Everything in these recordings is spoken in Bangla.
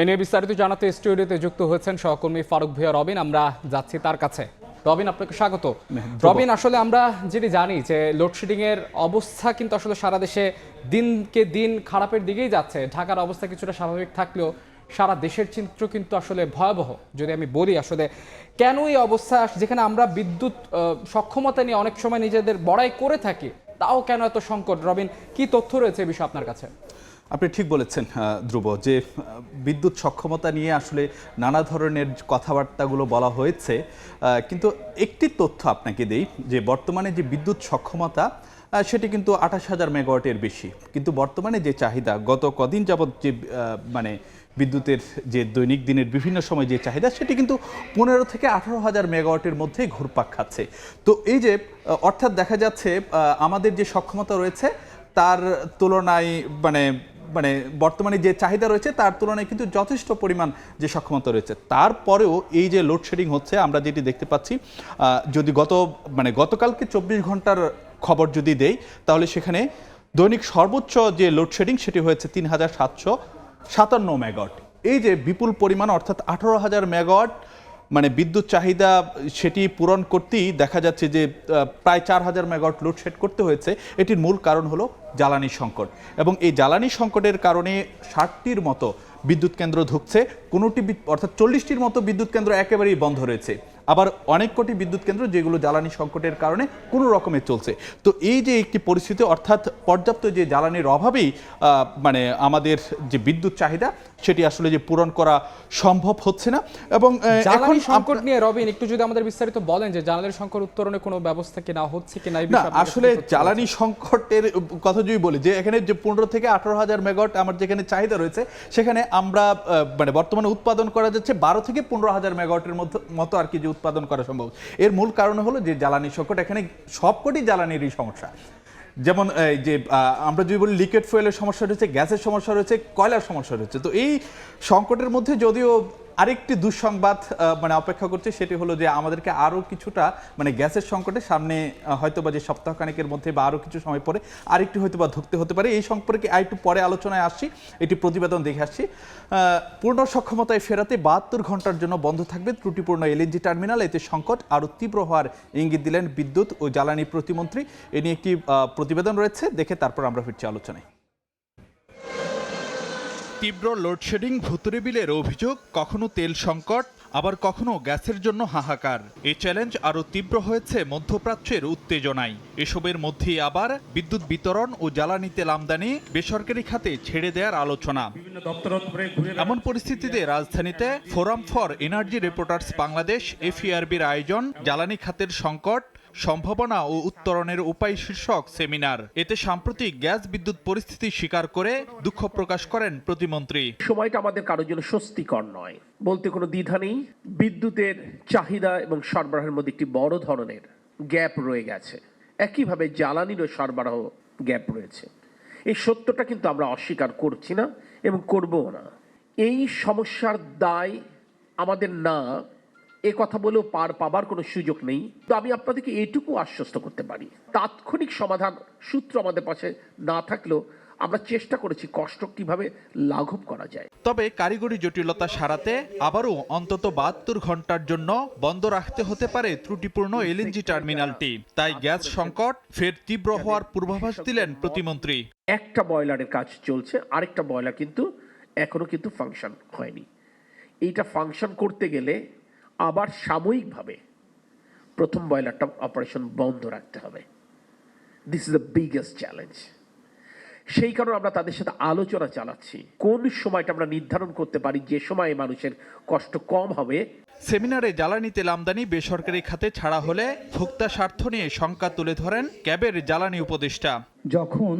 এ নিয়ে বিস্তারিত জানাতে স্টুডিওতে যুক্ত হয়েছেন সহকর্মী ফারুক ভূঁইয়া রবিন। আমরা যাচ্ছি তার কাছে। রবিন, আপনাকে স্বাগত। রবিন, আসলে আমরা যেটি জানি যে লোডশেডিং এর অবস্থা কিন্তু আসলে সারা দেশে দিনকে দিন খারাপের দিকেই যাচ্ছে। ঢাকার অবস্থা কিছুটা স্বাভাবিক থাকলেও সারা দেশের চিত্র কিন্তু আসলে ভয়াবহ। যদি আমি বলি আসলে কেন এই অবস্থা, যেখানে আমরা বিদ্যুৎ সক্ষমতা নিয়ে অনেক সময় নিজেদের বড়াই করে থাকি, তাও কেন এত সংকট? রবিন, কি তথ্য রয়েছে এই বিষয়ে আপনার কাছে? আপনি ঠিক বলেছেন ধ্রুব, যে বিদ্যুৎ সক্ষমতা নিয়ে আসলে নানা ধরনের কথাবার্তাগুলো বলা হয়েছে, কিন্তু একটি তথ্য আপনাকে দেই যে বর্তমানে যে বিদ্যুৎ সক্ষমতা সেটি কিন্তু 28,000 মেগাওয়াটের বেশি। কিন্তু বর্তমানে যে চাহিদা, গত কদিন যাবৎ যে মানে বিদ্যুতের যে দৈনিক দিনের বিভিন্ন সময় যে চাহিদা, সেটি কিন্তু 15 থেকে 18,000 মেগাওয়াটের মধ্যেই ঘুরপাক খাচ্ছে। তো এই যে অর্থাৎ দেখা যাচ্ছে আমাদের যে সক্ষমতা রয়েছে তার তুলনায় মানে মানে বর্তমানে যে চাহিদা রয়েছে তার তুলনায় কিন্তু যথেষ্ট পরিমাণ যে সক্ষমতা রয়েছে। তারপরেও এই যে লোডশেডিং হচ্ছে, আমরা যেটি দেখতে পাচ্ছি, যদি গতকালকে 24 ঘন্টার খবর যদি দেই, তাহলে সেখানে দৈনিক সর্বোচ্চ যে লোডশেডিং সেটি হয়েছে 3,757 মেগাওয়াট। এই যে বিপুল পরিমাণ, অর্থাৎ 18,000 মেগাওয়াট মানে বিদ্যুৎ চাহিদা, সেটি পূরণ করতেই দেখা যাচ্ছে যে প্রায় 4,000 মেগাওয়াট লোডশেড করতে হয়েছে। এটির মূল কারণ হলো জ্বালানি সংকট, এবং এই জ্বালানি সংকটের কারণে 60টির মতো বিদ্যুৎ কেন্দ্র ঢুকছে, কোনোটি অর্থাৎ 40টির মতো বিদ্যুৎ কেন্দ্র একেবারেই বন্ধ রয়েছে, আবার অনেক কোটি বিদ্যুৎ কেন্দ্র যেগুলো জ্বালানি সংকটের কারণে কোনো রকমে চলছে। তো এই যে একটি পরিস্থিতি, অর্থাৎ পর্যাপ্ত যে জ্বালানির অভাবেই আমাদের যে বিদ্যুৎ চাহিদা সেটি আসলে যে পূরণ করা সম্ভব হচ্ছে না। এবং জ্বালানি সংকট নিয়ে রবিন একটু যদি আমাদের বিস্তারিত বলেন যে জ্বালানি সংকট উত্তরণে কোনো ব্যবস্থা কি না হচ্ছে কি না। আসলে জ্বালানি সংকটের কথা যদি বলি, যে এখানে যে 15 থেকে 18,000 মেগাওয়াট আমার যেখানে চাহিদা রয়েছে, সেখানে আমরা বর্তমানে উৎপাদন করা যাচ্ছে 12 থেকে 15,000 মেগাওয়াটের মতো আর কি, যে উৎপাদন করা সম্ভব। এর মূল কারণ হলো যে জ্বালানি সংকট। এখানে সবকটি জ্বালানিরই সমস্যা, যেমন যে আমরা যদি বলি লিকুইড ফুয়েলের সমস্যা রয়েছে, গ্যাসের সমস্যা রয়েছে, কয়লার সমস্যা রয়েছে। তো এই সংকটের মধ্যে যদিও আরেকটি দুঃসংবাদ অপেক্ষা করছে, সেটি হলো যে আমাদেরকে আরও কিছুটা গ্যাসের সংকটে সামনে হয়তো বা যে সপ্তাহখানেকের মধ্যে বা আরও কিছু সময় পরে আরেকটু হয়তো বা ধুঁকতে হতে পারে। এই সম্পর্কে আরেকটু পরে আলোচনায় আসছি, এটি প্রতিবেদন দেখে আসছি। পূর্ণ সক্ষমতায় ফেরাতে 72 ঘন্টার জন্য বন্ধ থাকবে ত্রুটিপূর্ণ এলএনজি টার্মিনাল। এতে সংকট আরও তীব্র হওয়ার ইঙ্গিত দিলেন বিদ্যুৎ ও জ্বালানি প্রতিমন্ত্রী। এ নিয়ে একটি প্রতিবেদন রয়েছে, দেখে তারপর আমরা ফিরছি আলোচনায়। তীব্র লোডশেডিং, ভুতুড়ে বিলের অভিযোগ, কখনো তেল সংকট, আবার কখনো গ্যাসের জন্য হাহাকার। এই চ্যালেঞ্জ আরও তীব্র হয়েছে মধ্যপ্রাচ্যের উত্তেজনায়। এসবের মধ্যেই আবার বিদ্যুৎ বিতরণ ও জ্বালানি তেল আমদানি বেসরকারি খাতে ছেড়ে দেওয়ার আলোচনা। এমন পরিস্থিতিতে রাজধানীতে Forum for Energy Reporters Bangladesh এফইআরবির আয়োজন জ্বালানি খাতের সংকট, সম্ভাবনা ও উত্তরণের উপায় শীর্ষক সেমিনার। এতে সাম্প্রতিক গ্যাস বিদ্যুৎ পরিস্থিতি স্বীকার করে দুঃখ প্রকাশ করেন প্রতিমন্ত্রী। সময়টা আমাদের কারোর জন্য স্বস্তিকর নয়, বলতে কোনো দ্বিধা নেই। বিদ্যুতের চাহিদা এবং সরবরাহের মধ্যে একটি বড় ধরনের গ্যাপ রয়ে গেছে, একইভাবে জ্বালানিরও সরবরাহ গ্যাপ রয়েছে। এই সত্যটা কিন্তু আমরা অস্বীকার করছি না এবং করবও না। এই সমস্যার দায় আমাদের না, এ কথা বলেও পার পাবার কোনো সুযোগ নেই। তো আমি আপনাদেরকে এইটুকু আশ্বস্ত করতে পারি, তাৎক্ষণিক সমাধান সূত্র আমাদের পাশে না থাকলেও আমরা চেষ্টা করেছি কষ্ট কিভাবে লাঘব করা যায়। তবে কারিগরি জটিলতা সারাতে আবারও অন্তত 72 ঘন্টার জন্য বন্ধ রাখতে হতে পারে ত্রুটিপূর্ণ এলএনজি টার্মিনালটি। তাই গ্যাস সংকট ফের তীব্র হওয়ার পূর্বাভাস দিলেন প্রতিমন্ত্রী। একটা বয়লারের কাজ চলছে, আরেকটা বয়লার কিন্তু এখনো কিন্তু ফাংশন হয়নি। এইটা ফাংশন করতে গেলে আবার সাময়িকভাবে প্রথম বয়লারটা অপারেশন বন্ধ রাখতে হবে। This is the biggest challenge. সেই কারণে আমরা তাদের সাথে আলোচনা চালাচ্ছি, কোন সময়টা আমরা নির্ধারণ করতে পারি যে সময় মানুষের কষ্ট কম হবে। সেমিনারে জ্বালানি তেল আমদানি বেসরকারি খাতে ছাড়া হলে ভোক্তা স্বার্থ নিয়ে শঙ্কা তুলে ধরেন ক্যাবের জ্বালানি উপদেষ্টা। যখন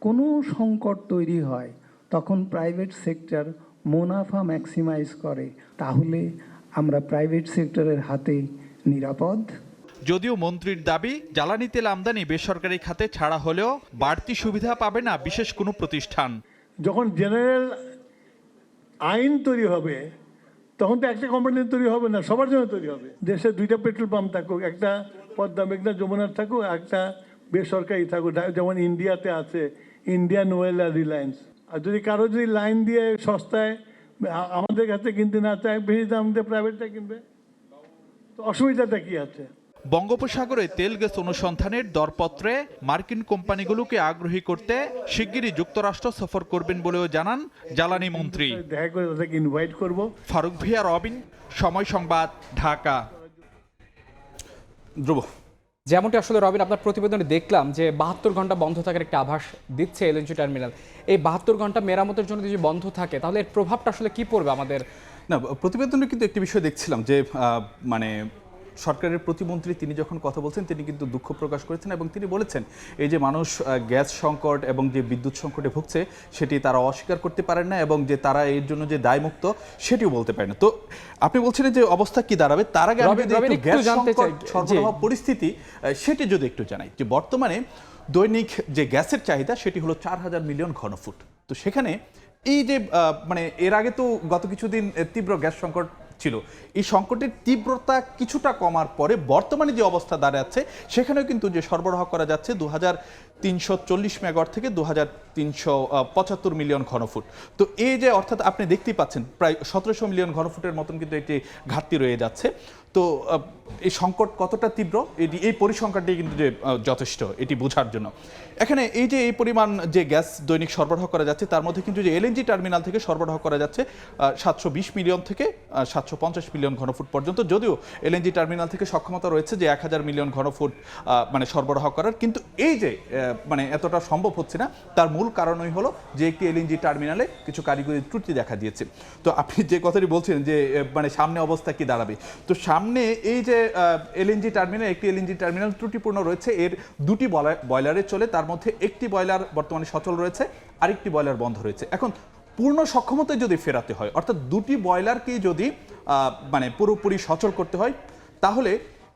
কোনো সংকট তৈরি হয় তখন প্রাইভেট সেক্টর মুনাফা ম্যাক্সিমাইজ করে, তাহলে আমরা প্রাইভেট সেক্টরের হাতে নিরাপদ। যদিও মন্ত্রীর দাবি, জ্বালানি তেল আমদানি বেসরকারি খাতে ছাড়া হলেও বাড়তি সুবিধা পাবে না বিশেষ কোনো প্রতিষ্ঠান। যখন জেনারেল আইন তৈরি হবে তখন তো একটা কোম্পানি তৈরি হবে না, সবার জন্য তৈরি হবে। দেশে 2টা পেট্রোল পাম্প থাকুক, একটা পদ্মা মেঘনা যমুনার থাকুক, একটা বেসরকারি থাকুক, যেমন ইন্ডিয়াতে আছে ইন্ডিয়ান ওয়েল আর রিলায়েন্স। আর যদি কারো লাইন দিয়ে সস্তায় আমাদের কাছে কিনতে না চায়, বেশি দাম দিয়ে প্রাইভেটটা কিনবে, তো অসুবিধাটা কি আছে? বঙ্গোপসাগরে তেল গ্যাস অনুসন্ধানের দরপত্রে মার্কিন কোম্পানিগুলোকে আগ্রহী করতে শিগগিরই যুক্তরাষ্ট্র সফর করবেন বলেও জানান জ্বালানি মন্ত্রী। দেখা করে তাদেরকে ইনভাইট করবো। ফারুক ভিয়া, রবিন, সময় সংবাদ, ঢাকা। ধ্রুব, যেমনটি আসলে রবিন আপনার প্রতিবেদনে দেখলাম যে 72 ঘন্টা বন্ধ থাকার একটা আভাস দিচ্ছে এলএনজি টার্মিনাল। এই 72 ঘন্টা মেরামতের জন্য যদি বন্ধ থাকে তাহলে এর প্রভাবটা আসলে কি পড়বে আমাদের? না, প্রতিবেদনে কিন্তু একটি বিষয় দেখছিলাম যে মানে সরকারের প্রতিমন্ত্রী তিনি যখন কথা বলছেন তিনি কিন্তু দুঃখ প্রকাশ করেছেন এবং তিনি বলেছেন এই যে মানুষ গ্যাস সংকট এবং যে বিদ্যুৎ সংকটে ভুগছে সেটি তারা অস্বীকার করতে পারেন না এবং যে তারা এর জন্য যে দায়মুক্ত সেটিও বলতে পারেন না। তো আপনি বলছিলেন যে অবস্থা কি দাঁড়াবে, তার আগে আমি যদি একটু গ্যাস সংকট সরবরাহ পরিস্থিতি সেটি যদি একটু জানাই যে বর্তমানে দৈনিক যে গ্যাসের চাহিদা সেটি হলো 4000 মিলিয়ন ঘনফুট। তো সেখানে এই যে মানে এর আগে তো গত কিছুদিন তীব্র গ্যাস সংকট ছিল, এই সংকটের তীব্রতা কিছুটা কমার পরে বর্তমানে যে অবস্থা দাঁড়াচ্ছে সেখানেও কিন্তু যে সরবরাহ করা যাচ্ছে 2340 মেগাওয়াট থেকে 2375 মিলিয়ন ঘনফুট। তো এই যে অর্থাৎ আপনি দেখতেই পাচ্ছেন প্রায় 1700 মিলিয়ন ঘনফুটের মতন কিন্তু একটি ঘাটতি রয়ে যাচ্ছে। তো এই সংকট কতটা তীব্র এই পরিসংখ্যানটি কিন্তু যে যথেষ্ট এটি বোঝার জন্য। এখানে এই যে এই পরিমাণ যে গ্যাস দৈনিক সরবরাহ করা যাচ্ছে তার মধ্যে কিন্তু যে এলএনজি টার্মিনাল থেকে সরবরাহ করা যাচ্ছে 720 মিলিয়ন থেকে 750 মিলিয়ন ঘনফুট পর্যন্ত, যদিও এলএনজি টার্মিনাল থেকে সক্ষমতা রয়েছে যে 1000 মিলিয়ন ঘনফুট মানে সরবরাহ করার, কিন্তু এই যে মানে এতটা সম্ভব হচ্ছে না তার মূল কারণই হলো যে একটি এলএনজি টার্মিনালে কিছু কারিগরি ত্রুটি দেখা দিয়েছে। তো আপনি যে কথাটি বলছেন যে মানে সামনে অবস্থা কি দাঁড়াবে, তো সামনে এই যে এলএনজি টার্মিনাল, একটি এলএনজি টার্মিনাল ত্রুটিপূর্ণ রয়েছে, এর দুটি বয়লারে চলে, তার মধ্যে একটি বয়লার বর্তমানে সচল রয়েছে, আরেকটি বয়লার বন্ধ রয়েছে। এখন পূর্ণ সক্ষমতায় যদি ফেরাতে হয় অর্থাৎ দুটি বয়লারকে যদি মানে পুরোপুরি সচল করতে হয় তাহলে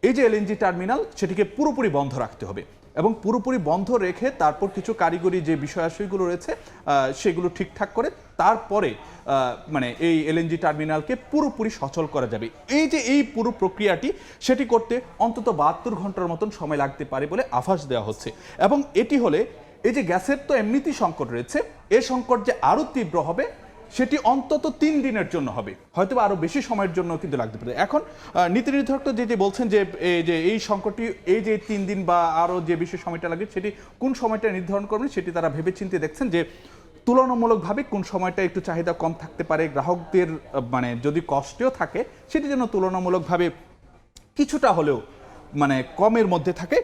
এই যে এলএনজি টার্মিনাল সেটিকে পুরোপুরি বন্ধ রাখতে হবে এবং পুরোপুরি বন্ধ রেখে তারপর কিছু কারিগরি যে বিষয়াশয়গুলো রয়েছে সেগুলো ঠিকঠাক করে তারপরে মানে এই এলএনজি টার্মিনালকে পুরোপুরি সচল করা যাবে। এই যে এই পুরো প্রক্রিয়াটি সেটি করতে অন্তত 72 ঘন্টার মতন সময় লাগতে পারে বলে আভাস দেওয়া হচ্ছে এবং এটি হলে এই যে গ্যাসের তো এমনিতেই সংকট রয়েছে, এই সংকট যে আরও তীব্র হবে সেটি অন্তত 3 দিনের জন্য হবে, হয়তো আরও বেশি সময়ের জন্য কিন্তু লাগতে পারে। এখন নীতি নির্ধারক যে বলছেন যে এই সংকটটি এই যে 3 দিন বা আরও যে বেশি সময়টা লাগে সেটি কোন সময়টা নির্ধারণ করবেন সেটি তারা ভেবেচিন্তে দেখছেন যে তুলনামূলকভাবে কোন সময়টা একটু চাহিদা কম থাকতে পারে, গ্রাহকদের মানে যদি কষ্টেও থাকে সেটি যেন তুলনামূলকভাবে কিছুটা হলেও মানে কমের মধ্যে থাকে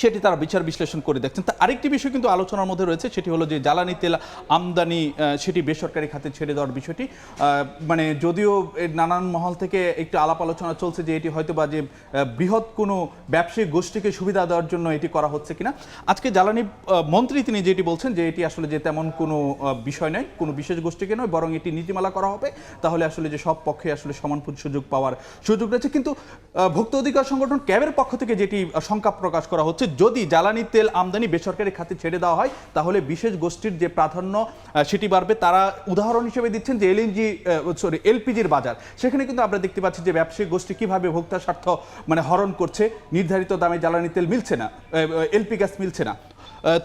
সেটি তারা বিচার বিশ্লেষণ করে দেখছেন। তা আরেকটি বিষয় কিন্তু আলোচনার মধ্যে রয়েছে সেটি হলো যে জ্বালানি তেল আমদানি সেটি বেসরকারি খাতে ছেড়ে দেওয়ার বিষয়টি। মানে যদিও নানান মহল থেকে একটু আলাপ আলোচনা চলছে যে এটি হয়তো বা যে বৃহৎ কোনো ব্যবসায়িক গোষ্ঠীকে সুবিধা দেওয়ার জন্য এটি করা হচ্ছে কিনা। আজকে জ্বালানি মন্ত্রী তিনি যেটি বলছেন যে এটি আসলে যে তেমন কোনো বিষয় নয়, কোনো বিশেষ গোষ্ঠীকে নয়, বরং এটি নীতিমালা করা হবে, তাহলে আসলে যে সব পক্ষে আসলে সমান সুযোগ পাওয়ার সুযোগ রয়েছে। কিন্তু ভোক্তা অধিকার সংগঠন ক্যাবের পক্ষ থেকে যেটি শঙ্কা প্রকাশ করা হচ্ছে যদি জ্বালানি তেল আমদানি বেসরকারি খাতে ছেড়ে দেওয়া হয় তাহলে বিশেষ গোষ্ঠীর যে প্রাধান্য সেটি বাড়বে। তারা উদাহরণ হিসেবে দিচ্ছেন যে এলপিজির বাজার, সেখানে কিন্তু আমরা দেখতে পাচ্ছি যে ব্যবসায়িক গোষ্ঠী কিভাবে ভোক্তা স্বার্থ মানে হরণ করছে, নির্ধারিত দামে জ্বালানি তেল মিলছে না, এলপি গ্যাস মিলছে না।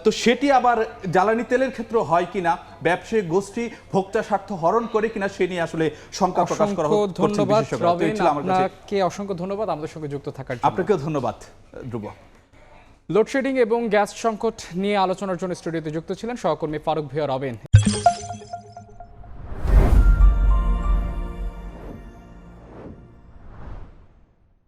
তো সেটি আবার জ্বালানি তেলের ক্ষেত্রে হয় কিনা, ব্যবসায়িক গোষ্ঠী ভোক্তা স্বার্থ হরণ করে কিনা সে নিয়ে আসলে শঙ্কা প্রকাশ করা হচ্ছে। ধন্যবাদ রবিন, আপনাকে অসংখ্য ধন্যবাদ আমাদের সঙ্গে যুক্ত থাকার জন্য। আপনাকেও ধন্যবাদ ধ্রুব। লোডশেডিং এবং গ্যাস সংকট নিয়ে আলোচনার জন্য স্টুডিওতে যুক্ত ছিলেন সহকর্মী ফারুক ভিয়া রবিন।